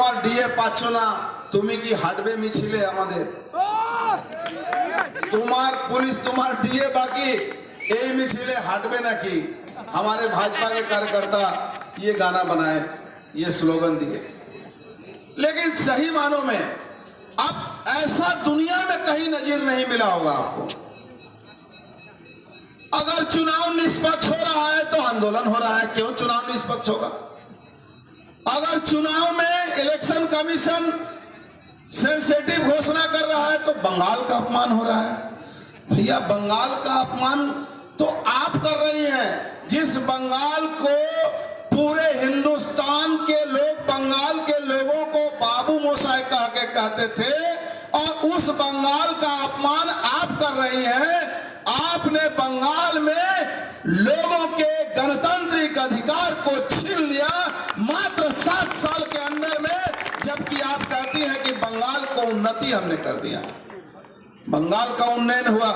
তোমার ডিএ পাচ্ছ না, তুমি কি হাঁটবে মিছিলে আমাদের? তোমার पुलिस তোমার ডিএ बाकी এই मिছিলে হাঁটবে নাকি? हमारे भाजपा के कार्यकर्ता ये गाना बनाए, ये स्लोगन दिए, लेकिन सही मानों में अब ऐसा दुनिया में कहीं नजीर नहीं मिला होगा आपको। अगर चुनाव निष्पक्ष हो रहा है तो आंदोलन हो रहा है। क्यों चुनाव निष्पक्ष होगा? अगर चुनाव में इलेक्शन कमीशन सेंसिटिव घोषणा कर रहा है तो बंगाल का अपमान हो रहा है। भैया बंगाल का अपमान तो आप कर रही हैं। जिस बंगाल को पूरे हिंदुस्तान के लोग बंगाल के लोगों को बाबू मोसाई कह के कहते थे, और उस बंगाल का अपमान आप कर रही हैं। आपने बंगाल में लोगों के गणतांत्रिक अधिकार को छीन लिया मात्र 7 साल के अंदर में, जबकि आप कहती हैं कि बंगाल को उन्नति हमने कर दिया। बंगाल का उन्नयन हुआ।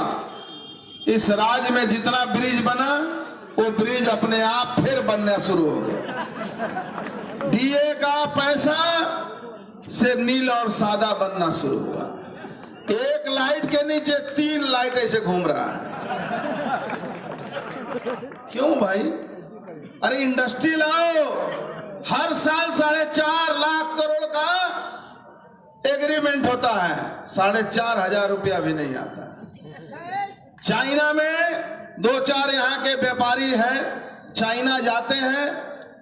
इस राज्य में जितना ब्रिज बना वो ब्रिज अपने आप फिर बनना शुरू हो गया। डीए का पैसा से नील और सादा बनना शुरू हुआ। एक लाइट के नीचे 3 लाइट ऐसे घूम रहा है। क्यों भाई? अरे इंडस्ट्री लाओ। हर साल 4.5 लाख करोड़ का एग्रीमेंट होता है, 4,500 रुपया भी नहीं आता। चाइना में 2-4 यहाँ के व्यापारी हैं, चाइना जाते हैं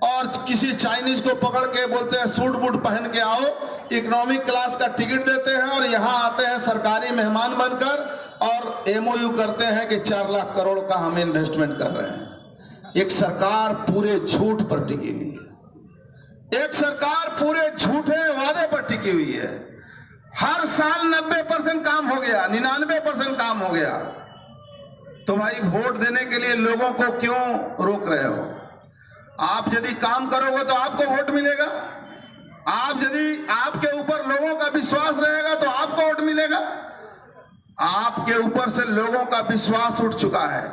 और किसी चाइनीज को पकड़ के बोलते हैं सूट बूट पहन के आओ, इकोनॉमिक क्लास का टिकट देते हैं और यहाँ आते हैं सरकारी मेहमान बनकर और एमओयू करते हैं कि 4 लाख करोड़ का हम इन्वेस्टमेंट कर रहे हैं। एक सरकार पूरे झूठ पर टिकी हुई है। एक सरकार पूरे झूठे वादे पर टिकी हुई है। हर साल 90% काम हो गया, 99% काम हो गया। तो भाई वोट देने के लिए लोगों को क्यों रोक रहे हो? आप यदि काम करोगे तो आपको वोट मिलेगा। आप यदि आपके ऊपर लोगों का विश्वास रहेगा तो आपको वोट मिलेगा। आपके ऊपर से लोगों का विश्वास उठ चुका है।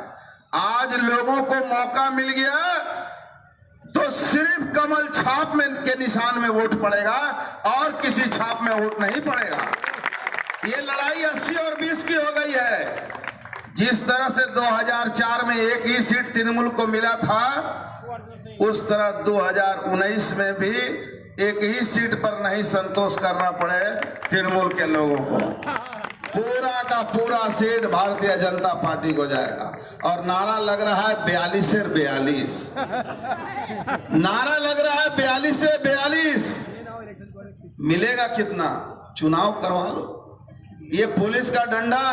आज लोगों को मौका मिल गया तो सिर्फ कमल छाप में के निशान में वोट पड़ेगा और किसी छाप में वोट नहीं पड़ेगा। ये लड़ाई 80 और 20 की हो गई है। जिस तरह से 2004 में एक ही सीट तृणमूल को मिला था, उस तरह 2019 में भी एक ही सीट पर नहीं संतोष करना पड़े तृणमूल के लोगों को। पूरा का पूरा सीट भारतीय जनता पार्टी को जाएगा। और नारा लग रहा है 42 से 42, नारा लग रहा है 42 से 42। मिलेगा कितना? चुनाव करवा लो। ये पुलिस का डंडा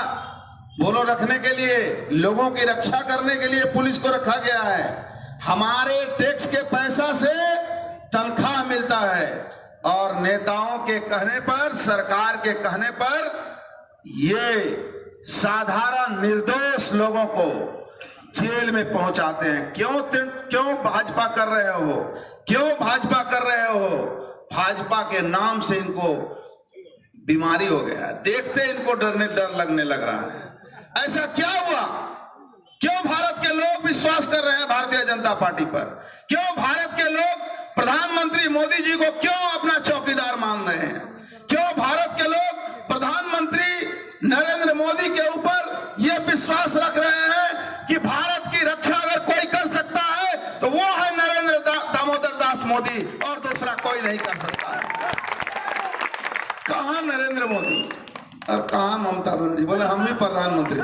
बोलो रखने के लिए, लोगों की रक्षा करने के लिए पुलिस को रखा गया है। हमारे टैक्स के पैसा से तनख्वाह मिलता है और नेताओं के कहने पर, सरकार के कहने पर ये साधारण निर्दोष लोगों को जेल में पहुंचाते हैं। क्यों भाजपा कर रहे हो? क्यों भाजपा कर रहे हो? भाजपा के नाम से इनको बीमारी हो गया है। देखते इनको डर लगने लग रहा है। ऐसा क्या हुआ? क्यों भारत के लोग विश्वास कर रहे हैं भारतीय जनता पार्टी पर? क्यों भारत के लोग प्रधानमंत्री मोदी जी को क्यों अपना चौकीदार मान रहे हैं? क्यों भारत के लोग प्रधानमंत्री नरेंद्र मोदी के ऊपर यह विश्वास रख रहे हैं कि भारत की रक्षा अगर कोई कर सकता है तो वो है नरेंद्र दामोदर दास मोदी और दूसरा कोई नहीं कर सकता है। कहां नरेंद्र मोदी और कहां ममता बनर्जी? बोले हम भी प्रधानमंत्री।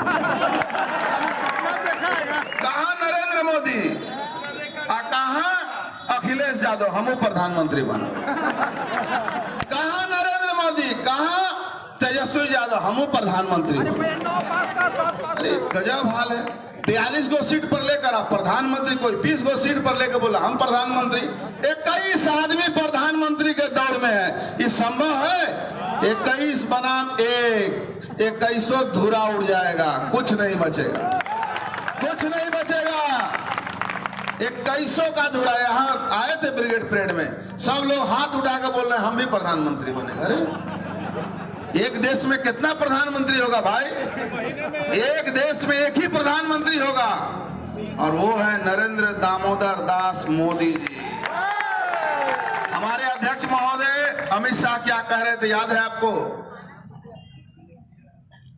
कहां नरेंद्र मोदी और कहां अखिलेश यादव? हम प्रधानमंत्री बनो। कहां नरेंद्र मोदी, कहां तेजस्वी यादव? हम प्रधानमंत्री बनो। अरे गजब हाल है। 42 गो सीट पर लेकर आप प्रधानमंत्री, कोई 20 गो सीट पर लेकर बोला हम प्रधानमंत्री। 21 आदमी प्रधानमंत्री के दौड़ में है। ये संभव है? 21 बनाम 1, 21 धुरा उड़ जाएगा, कुछ नहीं बचेगा, कुछ नहीं बचेगा। 21 का धुरा। यहाँ आए थे ब्रिगेड परेड में, सब लोग हाथ उठा कर बोल रहे हैं हम भी प्रधानमंत्री बनेगा। अरे एक देश में कितना प्रधानमंत्री होगा भाई? एक देश में एक ही प्रधानमंत्री होगा और वो है नरेंद्र दामोदर दास मोदी जी। हमारे अध्यक्ष महोदय अमित शाह क्या कह रहे थे याद है आपको?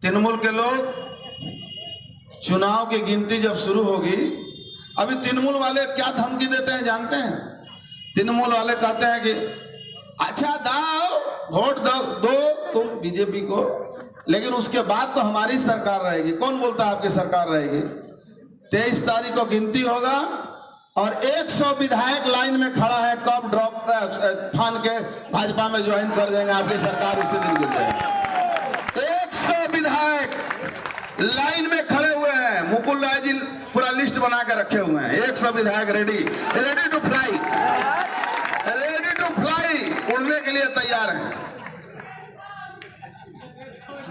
तृणमूल के लोग चुनाव की गिनती जब शुरू होगी, अभी तृणमूल वाले क्या धमकी देते हैं जानते हैं? तृणमूल वाले कहते हैं कि अच्छा दाओ वोट दो तुम बीजेपी को, लेकिन उसके बाद तो हमारी सरकार रहेगी। कौन बोलता है आपकी सरकार रहेगी? 23 तारीख को गिनती होगा और 100 विधायक लाइन में खड़ा है, कब ड्रॉप फान के भाजपा में ज्वाइन कर देंगे, आपकी सरकार उसी दिन गिर जाएगी। 100 विधायक लाइन में खड़े हुए हैं, मुकुल राय जी पूरा लिस्ट बना के रखे हुए हैं। 100 विधायक रेडी टू फ्लाई, उड़ने के लिए तैयार हैं।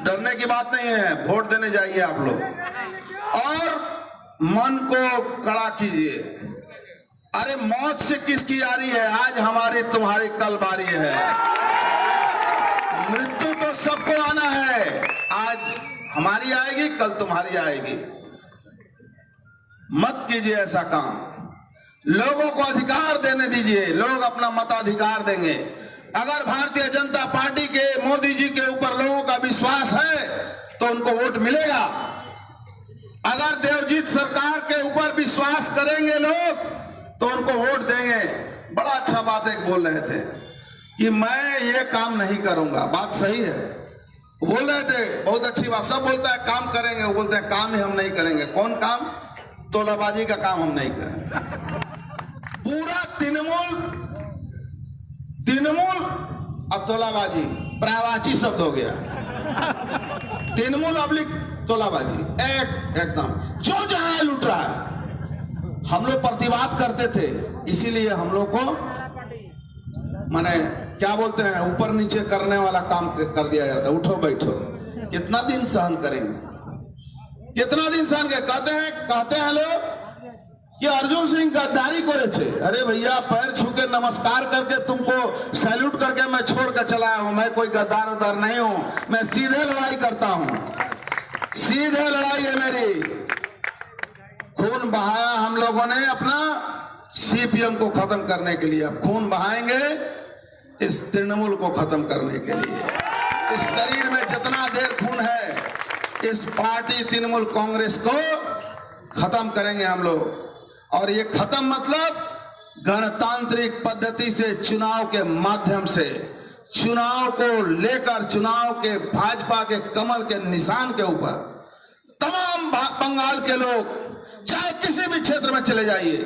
डरने की बात नहीं है, वोट देने जाइए आप लोग और मन को कड़ा कीजिए। अरे मौत से किसकी यारी है? आज हमारी तुम्हारी कल बारी है। मृत्यु तो सबको आना है, आज हमारी आएगी कल तुम्हारी आएगी। मत कीजिए ऐसा काम, लोगों को अधिकार देने दीजिए, लोग अपना मताधिकार देंगे। अगर भारतीय जनता पार्टी के मोदी जी के ऊपर लोगों का विश्वास है तो उनको वोट मिलेगा। अगर देवजीत सरकार के ऊपर विश्वास करेंगे लोग तो उनको वोट देंगे। बड़ा अच्छा बात एक बोल रहे थे कि मैं ये काम नहीं करूंगा, बात सही है, बोल रहे थे, बहुत अच्छी बात। सब बोलता है काम करेंगे, वो बोलते हैं काम ही हम नहीं करेंगे। कौन काम? तोलाबाजी का काम हम नहीं करेंगे। पूरा तृणमूल अब तोलाबाजी प्रायवाची शब्द हो गया। तृणमूल अब्लिक तोलाबाजी एकदम जो जहां लूट रहा है। हम लोग प्रतिवाद करते थे, इसीलिए हम लोग को माने क्या बोलते हैं, ऊपर नीचे करने वाला काम कर दिया जाता है। उठो बैठो, कितना दिन सहन करेंगे, कितना दिन सहन करेंगे? कहते हैं लोग कि अर्जुन सिंह गद्दारी करे छे। अरे भैया, पैर छू के नमस्कार करके तुमको सैल्यूट करके मैं छोड़ कर चलाया हूं। मैं कोई गद्दार उद्दार नहीं हूं, मैं सीधे लड़ाई करता हूं, सीधे लड़ाई है मेरी। खून बहाया हम लोगों ने अपना सीपीएम को खत्म करने के लिए, अब खून बहाएंगे इस तृणमूल को खत्म करने के लिए। इस शरीर में जितना देर खून है, इस पार्टी तृणमूल कांग्रेस को खत्म करेंगे हम लोग। और ये खत्म मतलब गणतांत्रिक पद्धति से, चुनाव के माध्यम से, चुनाव को लेकर, चुनाव के भाजपा के कमल के निशान के ऊपर तमाम बंगाल के लोग, चाहे किसी भी क्षेत्र में चले जाइए,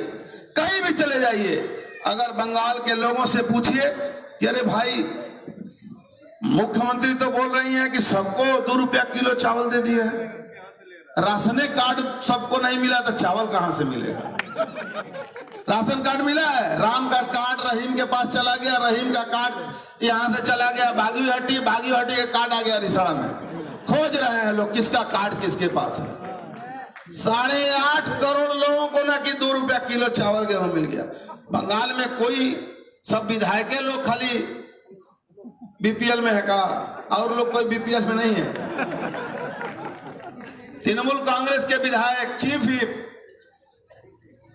कहीं भी चले जाइए, अगर बंगाल के लोगों से पूछिए कि अरे भाई, मुख्यमंत्री तो बोल रही हैं कि सबको 2 रुपया किलो चावल दे दिए हैं, राशन कार्ड सबको नहीं मिला तो चावल कहां से मिलेगा? राशन कार्ड मिला है, राम का कार्ड रहीम के पास चला गया, रहीम का कार्ड यहां से चला गया बागीहट्टी, बागीहट्टी का कार्ड आ गया रिसाड़ा में। खोज रहे हैं लोग किसका कार्ड किसके पास है। 8.5 करोड़ लोगों को ना कि 2 रुपया किलो चावल गेहूं मिल गया। बंगाल में कोई, सब विधायक लोग खाली बीपीएल में है का, और लोग कोई बीपीएल में नहीं है। तृणमूल कांग्रेस के विधायक चीफ व्हिप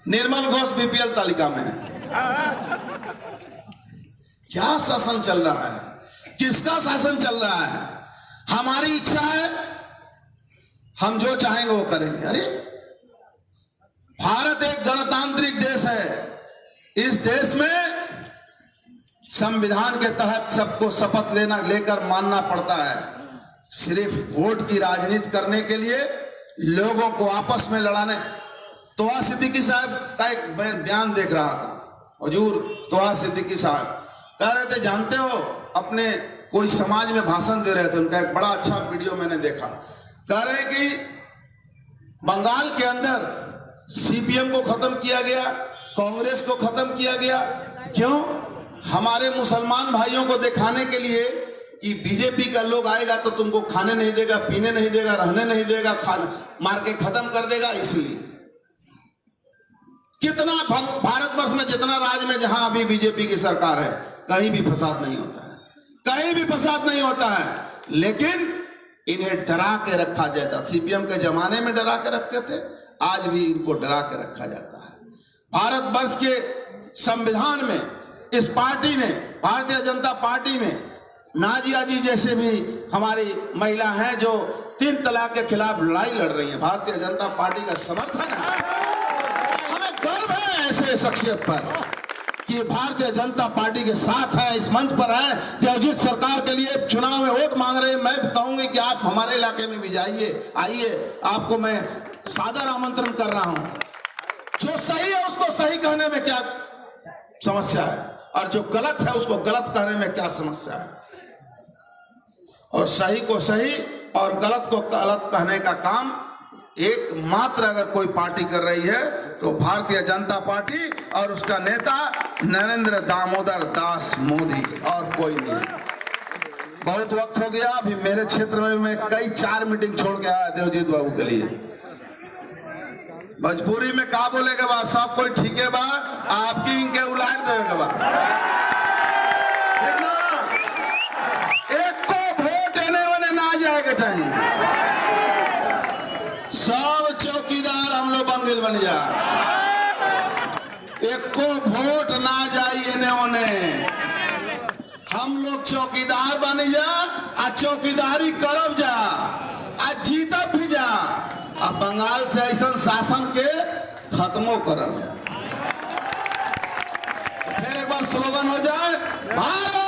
निर्मल घोष बीपीएल तालिका में है। क्या शासन चल रहा है? किसका शासन चल रहा है? हमारी इच्छा है, हम जो चाहेंगे वो करेंगे। अरे भारत एक गणतांत्रिक देश है, इस देश में संविधान के तहत सबको शपथ लेकर मानना पड़ता है। सिर्फ वोट की राजनीति करने के लिए लोगों को आपस में लड़ाने। तोहा सिद्दीकी साहब का एक बयान देख रहा था, हुजूर तोहा सिद्दीकी साहब कह रहे थे, जानते हो, अपने कोई समाज में भाषण दे रहे थे, उनका एक बड़ा अच्छा वीडियो मैंने देखा। कह रहे कि बंगाल के अंदर सीपीएम को खत्म किया गया, कांग्रेस को खत्म किया गया। क्यों? हमारे मुसलमान भाइयों को दिखाने के लिए कि बीजेपी का लोग आएगा तो तुमको खाने नहीं देगा, पीने नहीं देगा, रहने नहीं देगा, मार के खत्म कर देगा। इसलिए कितना भारतवर्ष में जितना राज्य में जहां अभी बीजेपी की सरकार है, कहीं भी फसाद नहीं होता है, कहीं भी फसाद नहीं होता है। लेकिन इन्हें डरा के रखा जाता। सीपीएम के जमाने में डरा के रखते थे, आज भी इनको डरा के रखा जाता है। भारतवर्ष के संविधान में इस पार्टी ने, भारतीय जनता पार्टी में नाजिया जी जैसे भी हमारी महिला हैं जो 3 तलाक के खिलाफ लड़ाई लड़ रही हैं, भारतीय जनता पार्टी का समर्थन है। हमें गर्व है ऐसे शख्सियत पर कि भारतीय जनता पार्टी के साथ है, इस मंच पर है। देवजीत सरकार के लिए चुनाव में वोट मांग रहे हैं। मैं कहूंगी कि आप हमारे इलाके में भी जाइए, आइए, आपको मैं सादर आमंत्रण कर रहा हूं। जो सही है उसको सही कहने में क्या समस्या है, और जो गलत है उसको गलत कहने में क्या समस्या है। और सही को सही और गलत को गलत कहने का काम एकमात्र अगर कोई पार्टी कर रही है तो भारतीय जनता पार्टी और उसका नेता नरेंद्र दामोदर दास मोदी, और कोई नहीं। बहुत वक्त हो गया, अभी मेरे क्षेत्र में मैं कई 4 मीटिंग छोड़ के आया देवजीत बाबू के लिए। भोजपुरी में का बोले के बाद सब कोई ठीक है बा, आपकी इनके उलाट देवे के बाद एक को वोट देने वाले ना जाएगा चाहिए। सब चौकीदार हम लोग बन गए बन जा, एक को वोट ना जाइए ने उन्हें। हम लोग चौकीदार बन जा, आ चौकीदारी करब जा, आ जीतब भी जा, अब बंगाल से ऐसा शासन के खत्मो करब जा। फिर एक बार स्लोगन हो जाए, भारत